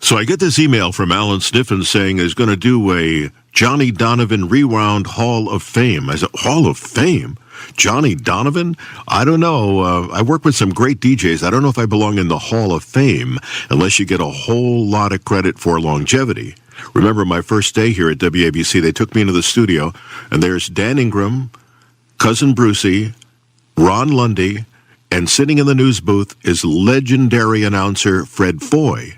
So I get this email from Alan Sniffen saying he's going to do a Johnny Donovan Rewound Hall of Fame. I said, Hall of Fame? Johnny Donovan? I don't know. I work with some great DJs. I don't know if I belong in the Hall of Fame unless you get a whole lot of credit for longevity. Remember my first day here at WABC, they took me into the studio, and there's Dan Ingram, Cousin Brucey, Ron Lundy, and sitting in the news booth is legendary announcer Fred Foy.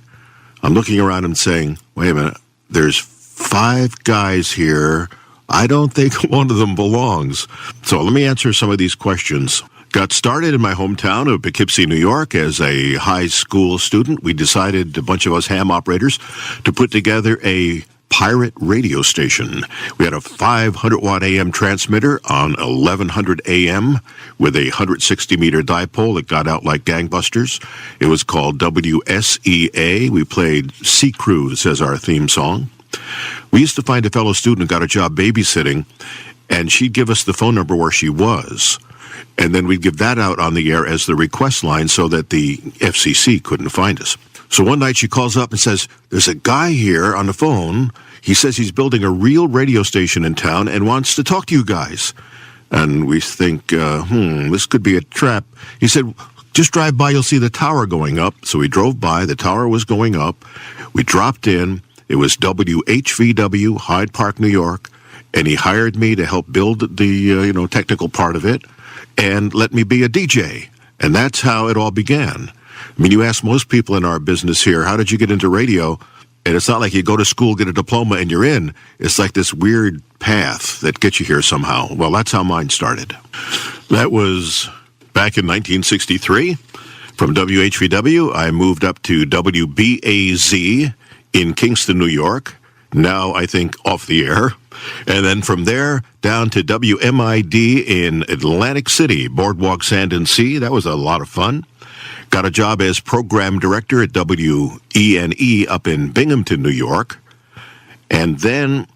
I'm looking around and saying, wait a minute, there's 5 guys here. I don't think one of them belongs. So let me answer some of these questions. Got started in my hometown of Poughkeepsie, New York as a high school student. We decided, a bunch of us ham operators, to put together a pirate radio station. We had a 500-watt AM transmitter on 1100 AM with a 160-meter dipole that got out like gangbusters. It was called WSEA. We played Sea Cruise as our theme song. We used to find a fellow student who got a job babysitting, and she'd give us the phone number where she was. And then we'd give that out on the air as the request line so that the FCC couldn't find us. So one night she calls up and says, there's a guy here on the phone. He says he's building a real radio station in town and wants to talk to you guys. And we think, this could be a trap. He said, just drive by, you'll see the tower going up. So we drove by, the tower was going up. We dropped in. It was WHVW, Hyde Park, New York. And he hired me to help build the, technical part of it and let me be a DJ. And that's how it all began. I mean, you ask most people in our business here, how did you get into radio? And it's not like you go to school, get a diploma, and you're in. It's like this weird path that gets you here somehow. Well, that's how mine started. That was back in 1963. From WHVW, I moved up to WBAZ in Kingston, New York. Now, I think, off the air. And then from there, down to WMID in Atlantic City, Boardwalk, Sand and Sea. That was a lot of fun. Got a job as program director at WENE up in Binghamton, New York. And then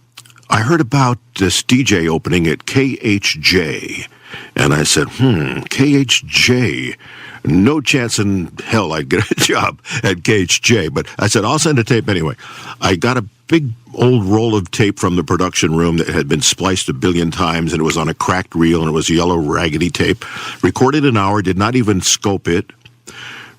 I heard about this DJ opening at KHJ. And I said, KHJ. No chance in hell I'd get a job at KHJ. But I said, I'll send a tape anyway. I got a big old roll of tape from the production room that had been spliced 1 billion times, and it was on a cracked reel, and it was yellow, raggedy tape. Recorded an hour, did not even scope it.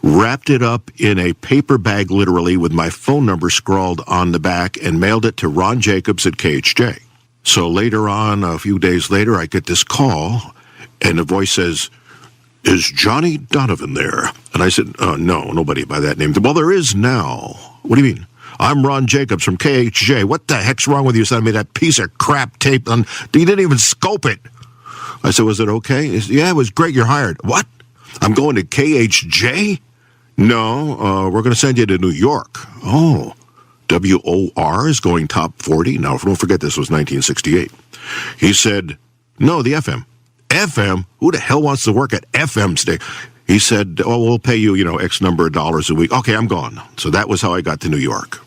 Wrapped it up in a paper bag, literally, with my phone number scrawled on the back, and mailed it to Ron Jacobs at KHJ. So later on, a few days later, I get this call, and the voice says, is Johnny Donovan there? And I said, no, nobody by that name. Well, there is now. What do you mean? I'm Ron Jacobs from KHJ. What the heck's wrong with you sending me that piece of crap tape? You didn't even scope it. I said, was it okay? He said, yeah, it was great. You're hired. What? I'm going to KHJ? No, we're going to send you to New York. Oh, WOR is going top 40. Now, don't forget this was 1968. He said, no, the FM. FM? Who the hell wants to work at FM station? He said, we'll pay you, X number of dollars a week. Okay, I'm gone. So that was how I got to New York.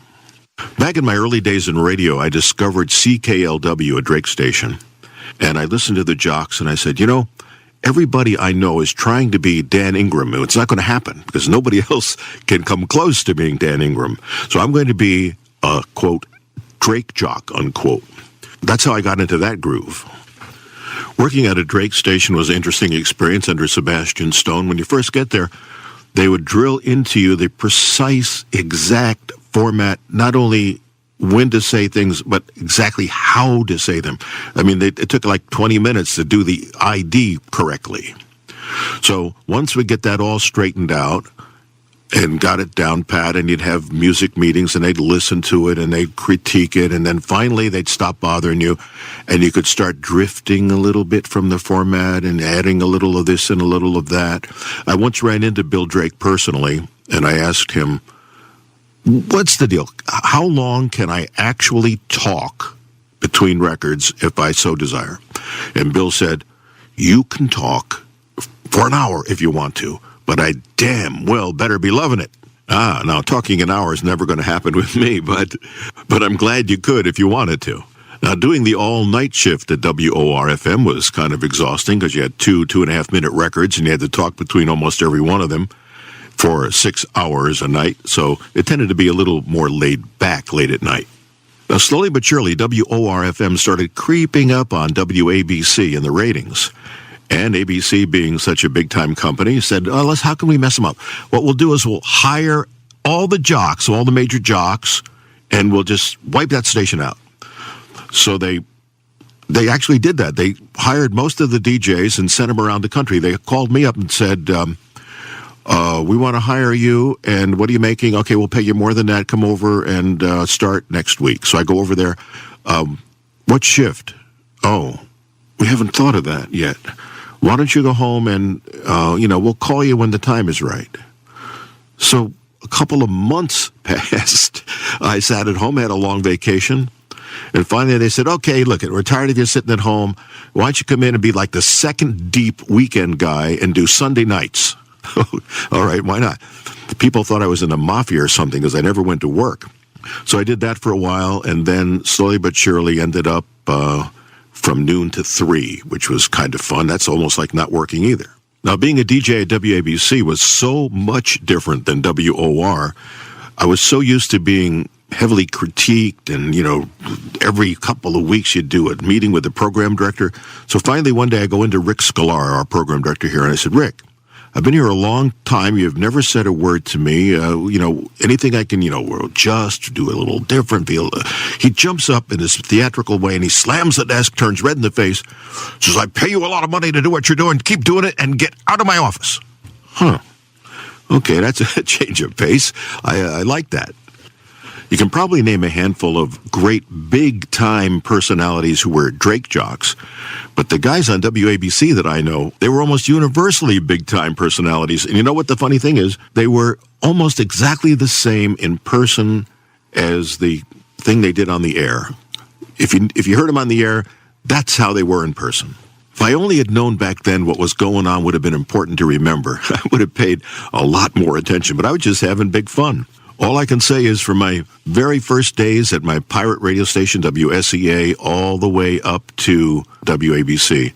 Back in my early days in radio, I discovered CKLW, a Drake station. And I listened to the jocks, and I said, everybody I know is trying to be Dan Ingram. It's not going to happen because nobody else can come close to being Dan Ingram. So I'm going to be a, quote, Drake jock, unquote. That's how I got into that groove. Working at a Drake station was an interesting experience under Sebastian Stone. When you first get there, they would drill into you the precise, exact format, not only when to say things, but exactly how to say them. I mean, it took like 20 minutes to do the ID correctly. So once we get that all straightened out and got it down pat, and you'd have music meetings, and they'd listen to it, and they'd critique it, and then finally they'd stop bothering you, and you could start drifting a little bit from the format and adding a little of this and a little of that. I once ran into Bill Drake personally, and I asked him, what's the deal? How long can I actually talk between records if I so desire? And Bill said, you can talk for an hour if you want to, but I damn well better be loving it. Now talking an hour is never going to happen with me, but I'm glad you could if you wanted to. Now, doing the all-night shift at WOR-FM was kind of exhausting because you had 2.5-minute records, and you had to talk between almost every one of them. for 6 hours a night, so it tended to be a little more laid back late at night. Now, slowly but surely, WORFM started creeping up on WABC in the ratings. And ABC, being such a big-time company, said, how can we mess them up? What we'll do is we'll hire all the jocks, all the major jocks, and we'll just wipe that station out. So they actually did that. They hired most of the DJs and sent them around the country. They called me up and said, we want to hire you, and what are you making? Okay, we'll pay you more than that. Come over and start next week. So I go over there. What shift? Oh, we haven't thought of that yet. Why don't you go home and, we'll call you when the time is right. So a couple of months passed. I sat at home, had a long vacation. And finally they said, okay, look, we're tired of you sitting at home. Why don't you come in and be like the second deep weekend guy and do Sunday nights? All right, why not? People thought I was in the mafia or something because I never went to work. So I did that for a while, and then slowly but surely ended up from noon to 3, which was kind of fun. That's almost like not working either. Now, being a DJ at WABC was so much different than WOR. I was so used to being heavily critiqued, and, every couple of weeks you'd do a meeting with the program director. So finally one day I go into Rick Scalar, our program director here, and I said, Rick, I've been here a long time. You've never said a word to me. Anything I can, adjust, do a little different. He jumps up in his theatrical way and he slams the desk, turns red in the face, says, I pay you a lot of money to do what you're doing. Keep doing it and get out of my office. Huh. Okay, that's a change of pace. I like that. You can probably name a handful of great big-time personalities who were Drake jocks, but the guys on WABC that I know, they were almost universally big-time personalities. And you know what the funny thing is? They were almost exactly the same in person as the thing they did on the air. If you heard them on the air, that's how they were in person. If I only had known back then what was going on would have been important to remember. I would have paid a lot more attention, but I was just having big fun. All I can say is from my very first days at my pirate radio station, WSEA, all the way up to WABC,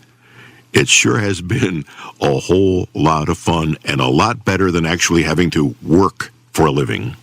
it sure has been a whole lot of fun and a lot better than actually having to work for a living.